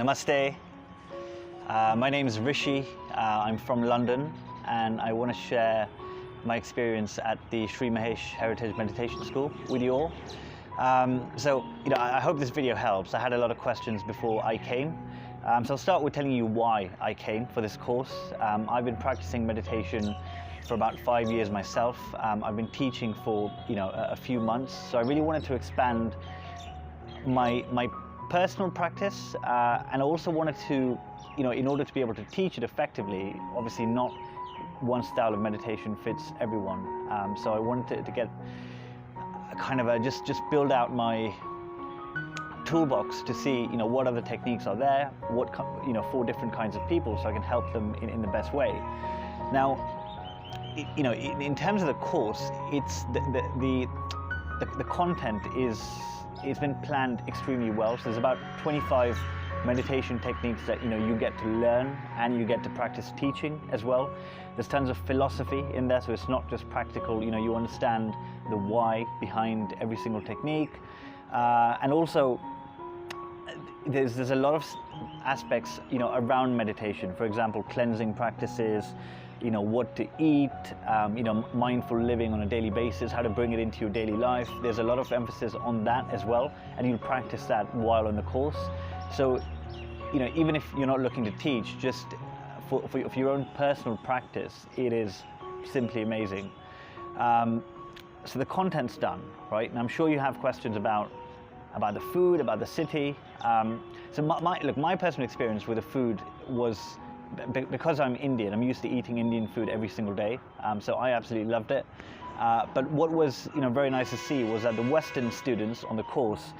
Namaste. My name is Rishi. I'm from London, and I want to share my experience at the Shree Mahesh Heritage Meditation School with you all. I hope this video helps. I had a lot of questions before I came. So I'll start with telling you why I came for this course. I've been practicing meditation for about 5 years myself. I've been teaching for a few months, so I really wanted to expand my personal practice, and I also wanted to, in order to be able to teach it effectively, obviously not one style of meditation fits everyone. So I wanted to get a kind of just build out my toolbox to see what other techniques are there, for different kinds of people, so I can help them in the best way. Now, in terms of the course, it's the content it's been planned extremely well. So there's about 25 meditation techniques that you get to learn, and you get to practice teaching as well. There's tons of philosophy in there, so it's not just practical. You understand the why behind every single technique, and also there's a lot of aspects around meditation. For example, cleansing practices, what to eat, mindful living on a daily basis, how to bring it into your daily life. There's a lot of emphasis on that as well, and you'll practice that while on the course. So, even if you're not looking to teach, just for your own personal practice, it is simply amazing. So the content's done, right? And I'm sure you have questions about the food, about the city. So my personal experience with the food was, because I'm Indian, I'm used to eating Indian food every single day, so I absolutely loved it. But what was very nice to see was that the Western students on the course,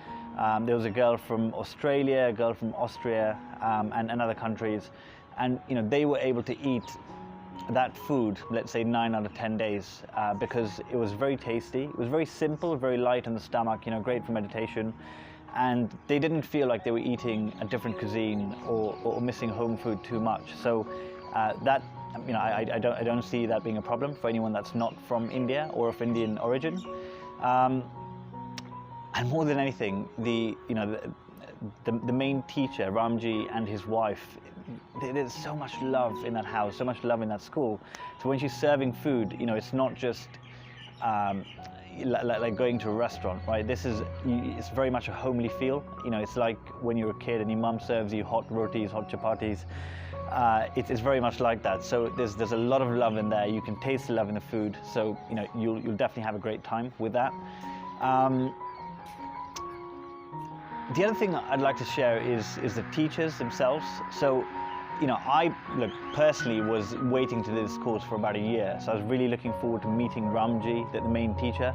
there was a girl from Australia, a girl from Austria, and other countries, and they were able to eat that food, let's say 9 out of 10 days, because it was very tasty. It was very simple, very light on the stomach, great for meditation. And they didn't feel like they were eating a different cuisine or missing home food too much. So that, I don't see that being a problem for anyone that's not from India or of Indian origin. And more than anything, the main teacher, Ramji, and his wife, there's so much love in that house, so much love in that school. So when she's serving food, it's not just like going to a restaurant, right? It's very much a homely feel. It's like when you're a kid and your mum serves you hot rotis, hot chapatis. It's very much like that. So there's a lot of love in there. You can taste the love in the food. So you'll definitely have a great time with that. The other thing I'd like to share is the teachers themselves. So I personally was waiting to do this course for about a year, so I was really looking forward to meeting Ramji, the main teacher.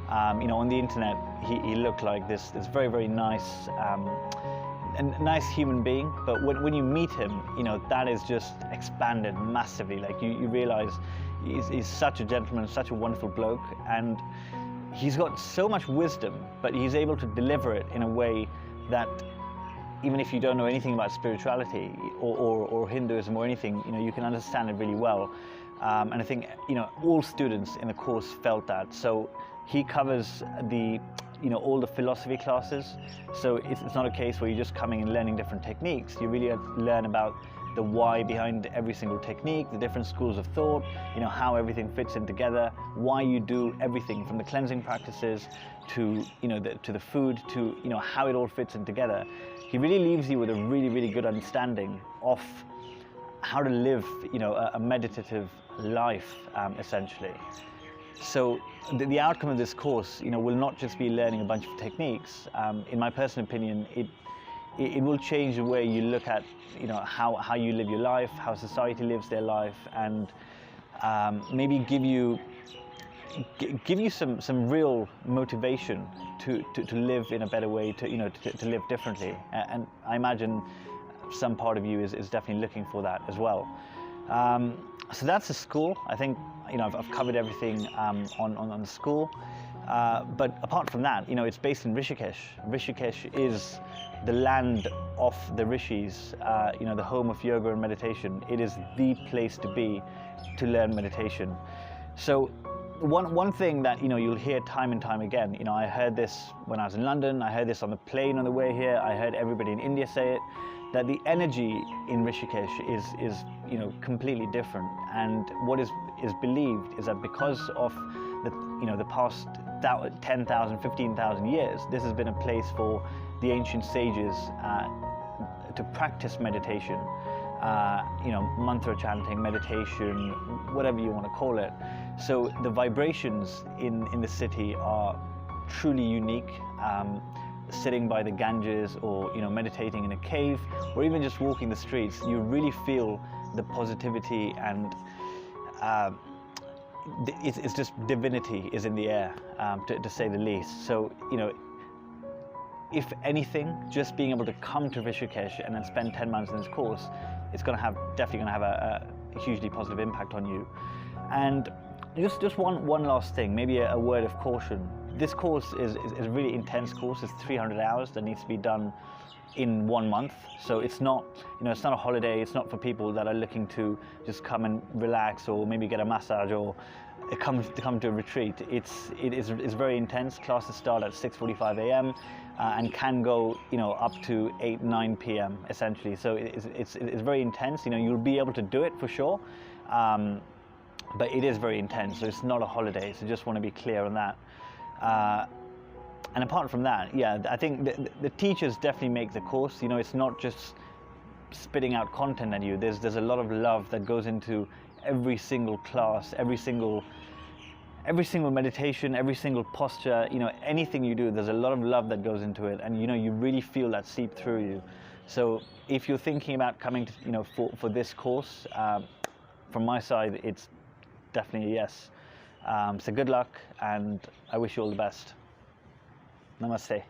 On the internet, he looked like this very, very nice, a nice human being. But when you meet him, that is just expanded massively. Like you realize he's such a gentleman, such a wonderful bloke, and he's got so much wisdom, but he's able to deliver it in a way that, even if you don't know anything about spirituality or Hinduism or anything, you can understand it really well. And I think all students in the course felt that. So he covers all the philosophy classes. So it's not a case where you're just coming and learning different techniques. You really learn about the why behind every single technique, the different schools of thought, how everything fits in together, why you do everything from the cleansing practices to to the food, to how it all fits in together. He really leaves you with a really, really good understanding of how to live a meditative life, essentially. So the outcome of this course will not just be learning a bunch of techniques. In my personal opinion, it will change the way you look at how you live your life, how society lives their life, and maybe give you some real motivation to live in a better way, to live differently. And I imagine some part of you is definitely looking for that as well. So that's the school. I think I've covered everything on the school. But apart from that, it's based in Rishikesh. Rishikesh is the land of the rishis, the home of yoga and meditation. It is the place to be to learn meditation. So one thing that you'll hear time and time again, I heard this when I was in London, I heard this on the plane on the way here, I heard everybody in India say it, that the energy in Rishikesh is completely different. And what is believed is that because of the past 10,000, 15,000 years, this has been a place for the ancient sages to practice meditation, mantra chanting, meditation, whatever you want to call it. So the vibrations in the city are truly unique. Sitting by the Ganges, or meditating in a cave, or even just walking the streets, you really feel the positivity, and it's just divinity is in the air, to say the least. So if anything, just being able to come to Rishikesh and then spend 10 months in this course, it's definitely going to have a hugely positive impact on you. And just one last thing, maybe a word of caution. This course is a really intense course. It's 300 hours that needs to be done in 1 month. So it's not, it's not a holiday. It's not for people that are looking to just come and relax, or maybe get a massage, or come to a retreat. It's very intense. Classes start at 6:45 a.m. And can go up to 8-9 p.m. essentially. So it's very intense. You'll be able to do it for sure, but it is very intense. So it's not a holiday. So just want to be clear on that. And apart from that, yeah, I think the teachers definitely make the course. It's not just spitting out content at you. There's a lot of love that goes into every single class, every single meditation, every single posture. Anything you do, there's a lot of love that goes into it, and you really feel that seep through you. So if you're thinking about coming to for this course, from my side, it's definitely a yes. So good luck, and I wish you all the best. Namaste.